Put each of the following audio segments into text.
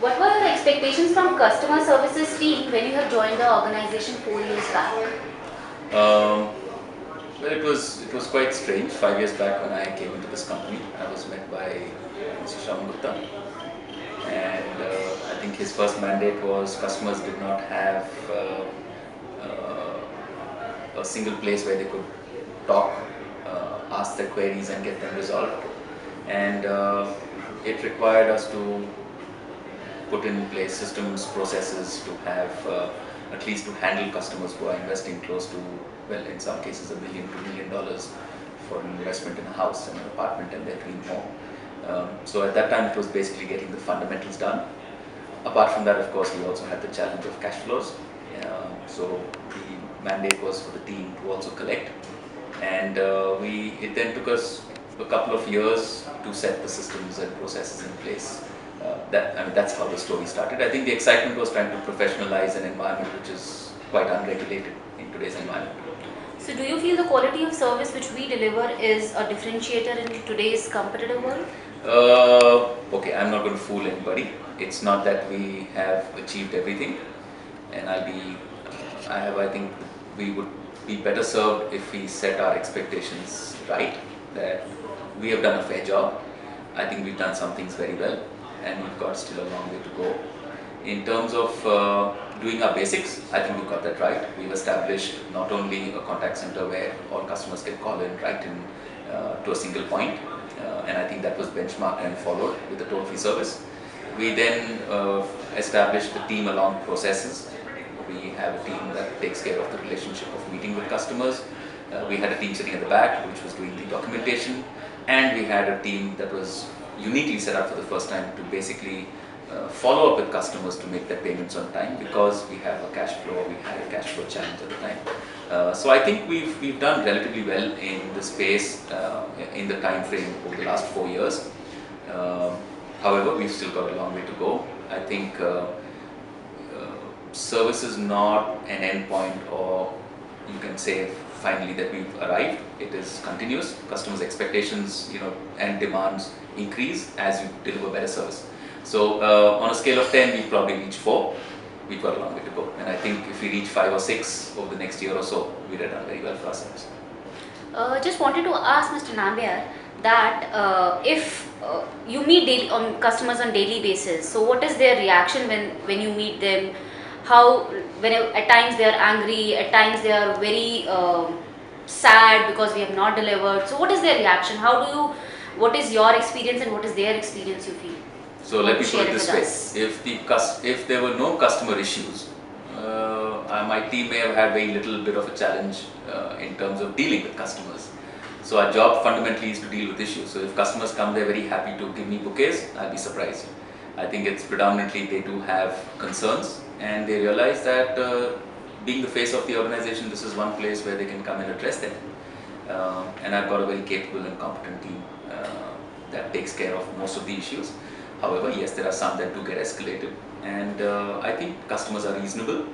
What were your expectations from customer services team when you have joined the organization 4 years back? Um, well, it was quite strange. 5 years back, when I came into this company, I was met by Mr. Shaman Gupta, and I think his first mandate was customers did not have a single place where they could talk, ask their queries, and get them resolved. And it required us to put in place systems, processes to have at least to handle customers who are investing close to, well, in some cases, $1 million to $2 million for an investment in a house and an apartment and their dream home. So at that time, it was basically getting the fundamentals done. Apart from that, of course, we also had the challenge of cash flows. So the mandate was for the team to also collect, and it then took us a couple of years to set the systems and processes in place. That's how the story started. I think the excitement was trying to professionalize an environment which is quite unregulated in today's environment. So do you feel the quality of service which we deliver is a differentiator in today's competitive world? Okay, I'm not going to fool anybody. It's not that we have achieved everything, and I think we would be better served if we set our expectations right, that we have done a fair job. I think we've done some things very well, and we've got still a long way to go. In terms of doing our basics, I think we've got that right. We've established not only a contact center where all customers can call in, write in to a single point, and I think that was benchmarked and followed with the toll-free service. We then established the team along processes. We have a team that takes care of the relationship of meeting with customers. We had a team sitting at the back which was doing the documentation, and we had a team that was uniquely set up for the first time to basically follow up with customers to make their payments on time, because we have a cash flow, we had a cash flow challenge at the time. So I think we've done relatively well in the space in the time frame over the last 4 years. However, we've still got a long way to go. I think service is not an endpoint, or you can say finally that we've arrived. It is continuous. Customers' expectations, and demands increase as you deliver better service. So on a scale of 10, we've probably reached 4. We've got a long way to go, and I think if we reach 5 or 6 over the next year or so, we'd have done very well for ourselves. Just wanted to ask Mr. Nambiar that if you meet customers on daily basis, so what is their reaction when you meet them? How at times they are angry, at times they are very sad because we have not delivered. So what is their reaction? What is your experience and what is their experience, you feel? So let me put it this way: if there were no customer issues, my team may have had very little bit of a challenge in terms of dealing with customers. So our job fundamentally is to deal with issues. So if customers come, they're very happy to give me bouquets. I'll be surprised. I think it's predominantly they do have concerns, and they realize that being the face of the organization, this is one place where they can come and address them. And I've got a very capable and competent team that takes care of most of the issues. However, yes, there are some that do get escalated, and I think customers are reasonable.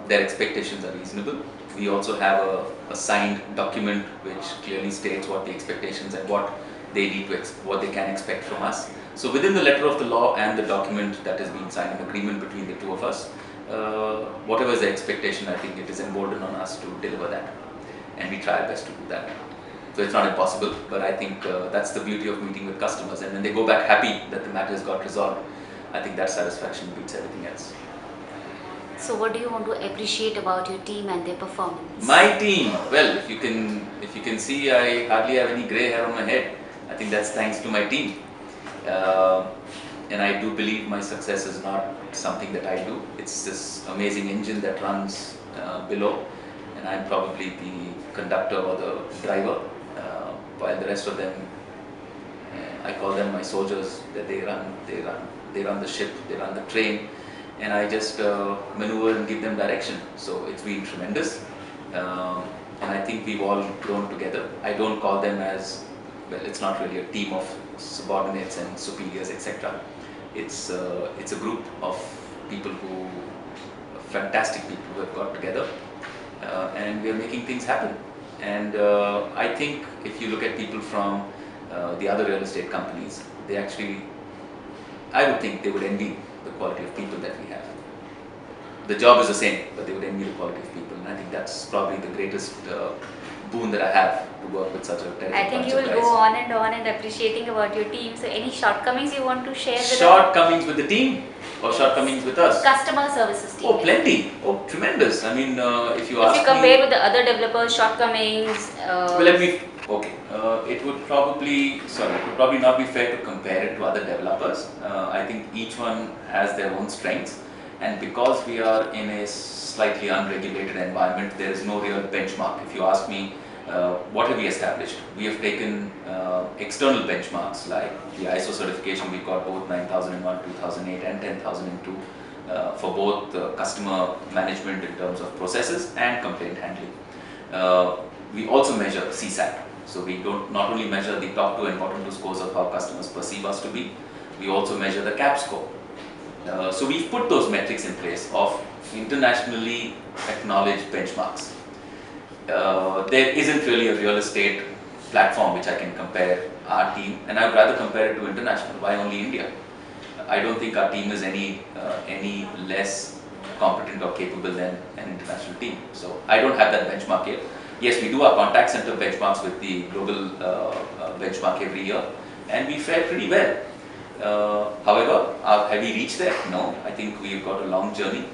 Their expectations are reasonable. We also have a signed document which clearly states what the expectations and what they need to what they can expect from us. So within the letter of the law and the document that has been signed, an agreement between the two of us, whatever is the expectation, I think it is emboldened on us to deliver that, and we try our best to do that. So it's not impossible, but I think that's the beauty of meeting with customers, and when they go back happy that the matter has got resolved, I think that satisfaction beats everything else. So what do you want to appreciate about your team and their performance? My team, well, if you can see, I hardly have any grey hair on my head. I think that's thanks to my team. And I do believe my success is not something that I do. It's this amazing engine that runs below, and I'm probably the conductor or the driver, while the rest of them, I call them my soldiers. That they run the ship, they run the train, and I just maneuver and give them direction. So it's been tremendous, and I think we've all grown together. I don't call them as, well, it's not really a team of subordinates and superiors, etc. It's a group of people fantastic people who have got together, and we are making things happen. And I think if you look at people from the other real estate companies, they actually, I would think they would envy the quality of people that we have. The job is the same, but they would envy the quality of people, and I think that's probably the greatest boon that I have to work with such a terrific I think bunch you of will guys. go on and appreciating about your team. So any shortcomings you want to share with us? Shortcomings with the team or shortcomings with us? Customer services team. Oh, plenty. Oh, tremendous. I mean, if you If ask you compare me, with the other developers, shortcomings. well, let me. Okay, it would probably not be fair to compare it to other developers. I think each one has their own strengths, and because we are in a slightly unregulated environment, there is no real benchmark. If you ask me, what have we established? We have taken external benchmarks like the ISO certification. We got both 9001, 2008, and 10002 for both customer management in terms of processes and complaint handling. We also measure CSAT. So we don't not only measure the top 2 and bottom 2 scores of how customers perceive us to be, we also measure the CAP score. So we've put those metrics in place of internationally acknowledged benchmarks. There isn't really a real estate platform which I can compare our team, and I would rather compare it to international. Why only India? I don't think our team is any less competent or capable than an international team. So I don't have that benchmark yet. Yes, we do our contact center benchmarks with the global benchmark every year, and we fare pretty well. However, have we reached there? No. I think we've got a long journey.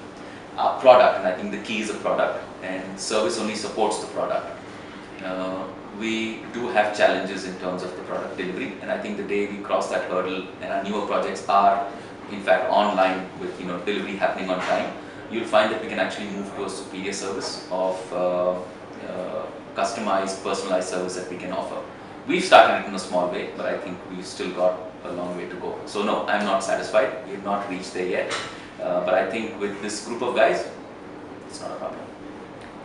Our product, and I think the key is a product, and service only supports the product. We do have challenges in terms of the product delivery, and I think the day we cross that hurdle and our newer projects are in fact online with delivery happening on time, you'll find that we can actually move to a superior service of customized, personalized service that we can offer. We've started it in a small way, but I think we've still got a long way to go. So no, I'm not satisfied. We've not reached there yet. But I think with this group of guys, it's not a problem.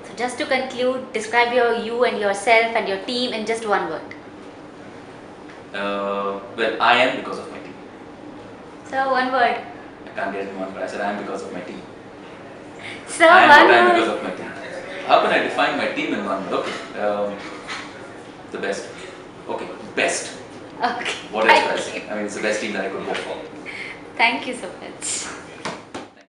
So just to conclude, describe you and yourself and your team in just one word. Well, I am because of my team. So one word. I can't get it in one word. I said I am because of my team. So I am one what I am word. because of my team. How can I define my team in one word? Okay. The best. Okay, best. Okay. What else do I Thank say? you. I mean, it's the best team that I could hope for. Thank you so much.